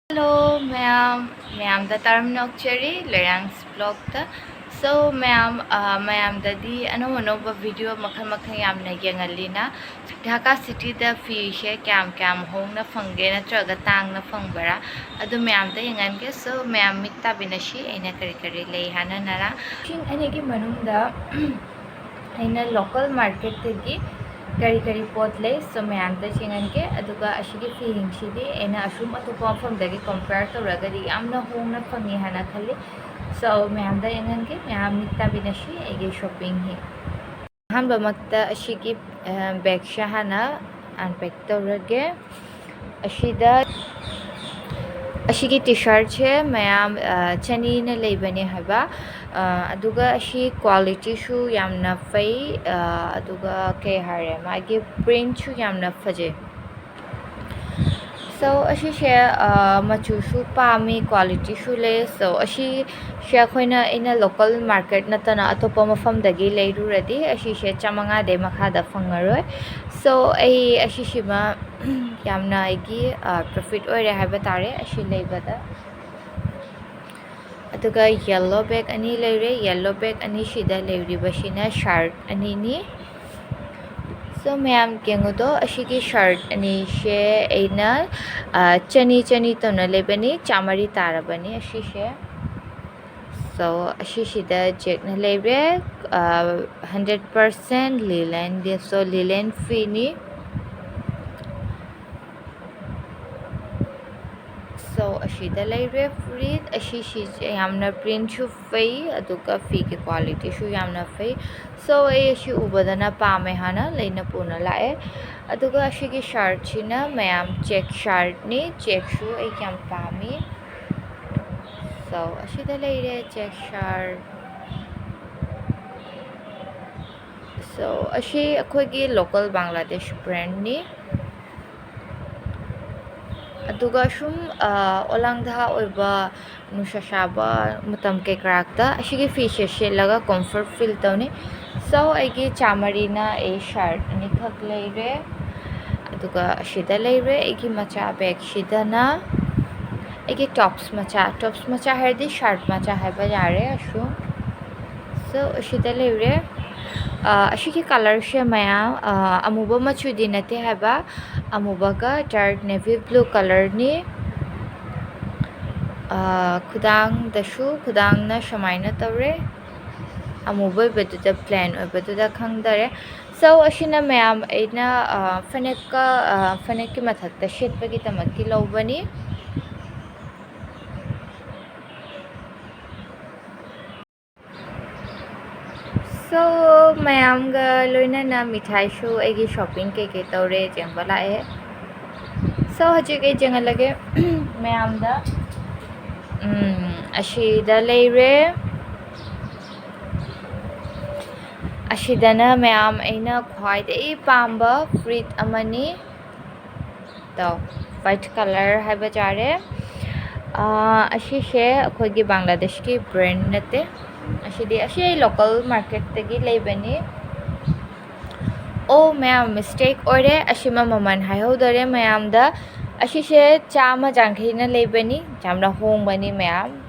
Hello, ma'am. The term nocturne, Lerang's blog. So, ma'am, the ano video makhan yam na yangalina. Dhaka city the fish cam home na fangge na traga tang na fangbara. Ado ma'am the yangan ke so ma'am mitta binashi aina kari lay hana nara. Shin anegi manung da aina local market tegi kari pot lay so ma'am the chingan ke aduga ashigi feeling shidi aina asum atupa from dagi compare to ragadi amna home na fangi hana khali. So ma'am the yangan ke ma'am mitta binashi ege shopping he. ꯑꯍꯥꯟꯕꯃꯛꯇ ꯑꯁꯤꯒꯤ ꯕꯦꯒꯁꯦ ꯍꯥꯟꯅ ꯑꯟꯄꯦꯛ ꯇꯧꯔꯒꯦ ꯑꯁꯤꯗ ꯑꯁꯤꯒꯤ ꯇꯤ-ꯁꯥꯔꯠꯁꯦ ꯃꯌꯥꯝ ꯆꯅꯤꯅ ꯂꯩꯕꯅꯦ ꯍꯥꯏꯕ ꯑꯗꯨꯒ ꯑꯁꯤ ꯀ꯭ꯋꯥꯂꯤꯇꯤꯁꯨ ꯌꯥꯝꯅ ꯐꯩ ꯑꯗꯨꯒ ꯀꯩ ꯍꯥꯏꯔꯦ ꯃꯥꯒꯤ ꯄ꯭ꯔꯤꯟꯠꯁꯨ ꯌꯥꯝꯅ ꯐꯖꯩ So asise machusu pami quality shu le so ashi she akhoi ina local market natana atopa mafam dagi leiruradi asise chamanga de makha da fangaroi so ai asishima yamna aigi profit oire haiba tare ashi leibada aduga yellow bag ani leire yellow bag ani shida leiribashina shirt ani ni So ma'am kengudo ashigi shirt ani she aina chani tona lebani chamari tarabani ashi she so ashi shida check na lebre 100% linen so linen free so ashida lebre free ashi shi yamna print shu fai aduga fee ki quality shu yamna fai so ai ashi ubadana pame hana leina puna lae aduga ashigi shirt china ma'am check shirt ni check shu ai kyam pami so ashida leire check shirt so ashi akhoi local Bangladesh brand ni aduga shum olangdha oiba nusha shaba mutam ke karakta ashigi fish shelaga comfort feel tawni so aigi chamari na a shirt ni khak leire aduga ashida leire aigi macha bag shida na aigi tops macha herdi shirt macha haiba yare ashu so ashida leire ashiki color she maya amuba machudi nate haiba amubaga dark navy blue color ni khudang dashu khudang na shamaina tawre amubai beduda plan beduda khangdare so ashina ma'am aina fanek ki mathakta shetpagi tamakki lobani so ma'am ga loina na mithai shu agi shopping ke tawre jengba lae so haji ke jengalage ma'am da ashida leire ashidana ma'am aina khwaidai pamba fruit amani to white color haiba jare ashi she akhoi gi Bangladesh ki brand nate ashi local market tagi leibani oh ma'am mistake ore ashima maman haihodare ma'am da ashi she chama jangkhai na leibani jamna hongbani ma'am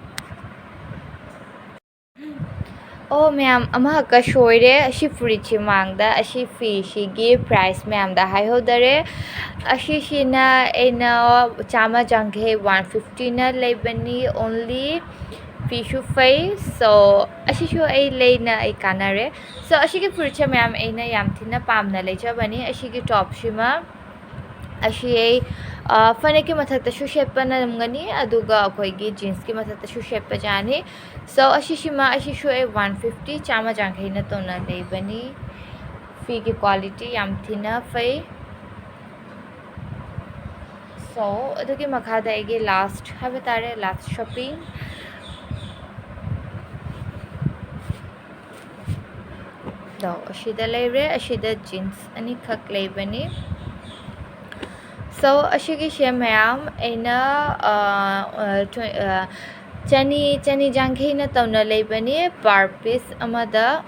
Oh ma'am ama ka shoire ashi fridge mangda ashi fish gi price ma'am da hai hodare ashi shina ena chama janghe 150 na lebani only fish fai so ashi shu ai leina ai kanare so ashi gi fridge ma'am ena yam thina pamna lejabani ashi gi top shima ashi ai फने की मथक तशु shape नमगनी अदुगा अखोइगी jeans की मथक तशु shape जानी सो अशिशिमा अशिशु ए 150 चामा जांखैना तोना लेबनी फी की quality याम थिना फै सो अदुगी मखादा एगे last हबे तारे last shopping तो अशिदा लेरे अशिदा jeans अनि खक लेबनी So ashigi she ma'am aina chani jangkhi na tawna leibani per piece amada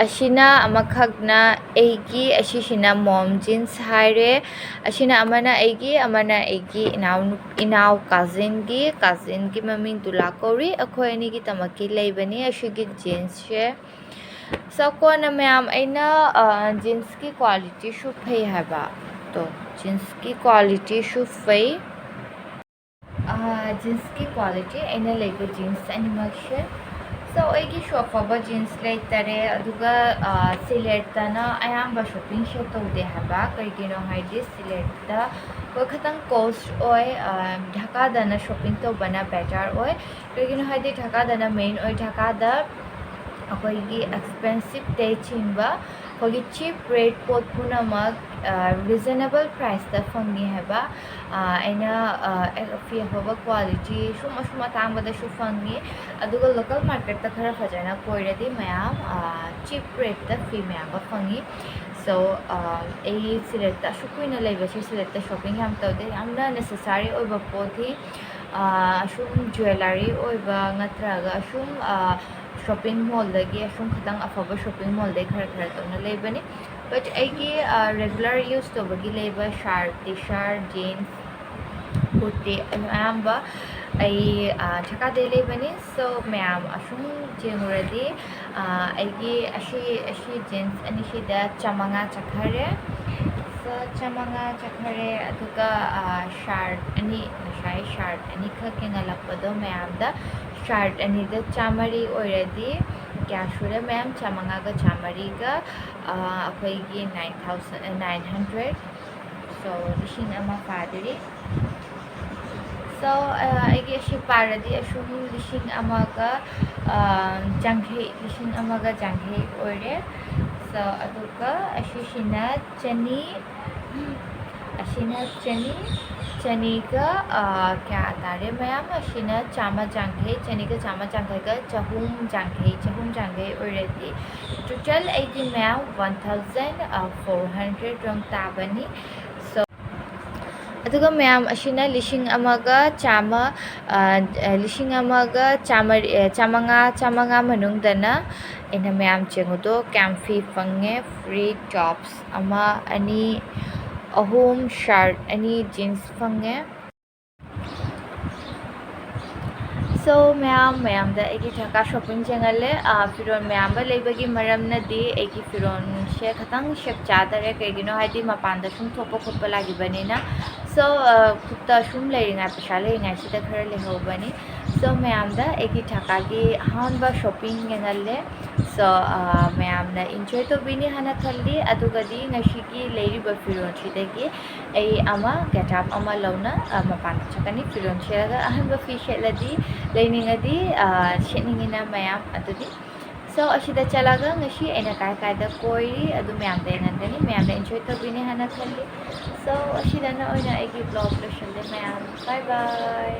Ashina amakhagna eigi ashishina mom jeans haire ashina amana eigi inaw cousin gi maming tulakori akhoi ani gi tamaki leibani ashigi jeans she so kona ma'am aina jeans ki quality shu phai haba to jeans ki quality shu phai jeans ki quality aina leiba jeans animal she so aigi shop aba jeans leitare aduga select na ayamba shopping she tawde haba kaigino haidi select da ko khatang cost oi Dhaka dana shopping to bana better oi kaigino haidi Dhaka dana main oi Dhaka da akoigi expensive day chimba kogi cheap rate pot punamak reasonable price da fangi haba aina fi haba quality shuma tangba da shu fangi aduga local market ta khara fajana koiradi mayam cheap rate da fi mayam ba fangi so ei select ta shukuina leiba shi select ta shopping yam tawde yamna necessary oiba pothi shum jewelry oiba ngatraga shum shopping mall dagi ashum khatang afaba shopping mall de khara tawna leibani but aigi regular use to bagi leiba shirt t-shirt jeans kurti ayamba ai Dhaka de leibani so ma'am ashum jenguradi aigi ashi jeans ani shida chamanga chakhare so chamanga chakhare aduga shirt ani nashai shirt ani khakenga lapado ma'am da shirt ani da chamari already kya shure ma'am chamanga ga chamari ga akoigi 9900 so lishin ama fadiri so aigi ashi paradi ashum lishin amaga janghe lishin amaga janghe ore so aduga ashishina chani chani ga kya atare ma'am ashina chama janghe chani ga chahum janghe already total aigi ma'am 1400 rong tabani so aduga ma'am ashina lishing amaga chamanga manung dana ina ma'am chengudo camfi fange free tops ama ani ahum shirt ani jeans fange so ma'am da egi Dhaka shopping changale firon ma'am ba leibagi maram na di egi firon she khatang shek chadare kaigino haidi mapanda shum thopa khotpa lagi bani na so khutta shum leiringa pesa leiringa sida khara lehobani so ma'am da egi Dhaka gi han ba shopping ngale so ma'am na enjoy to bini hana khalli aduga di ngashi gi leiri ba firon chidagi ai ama get up ama launa mapanda chakani firon sheraga ahan ba fi sheladi leninga sheningina mayam adudi so ashida chalaga ngashi aina kai da koi adu mayam da ngandani mayam da enjoy to bini hana khalli so ashida na oina egi vlog lo shelle mayam bye bye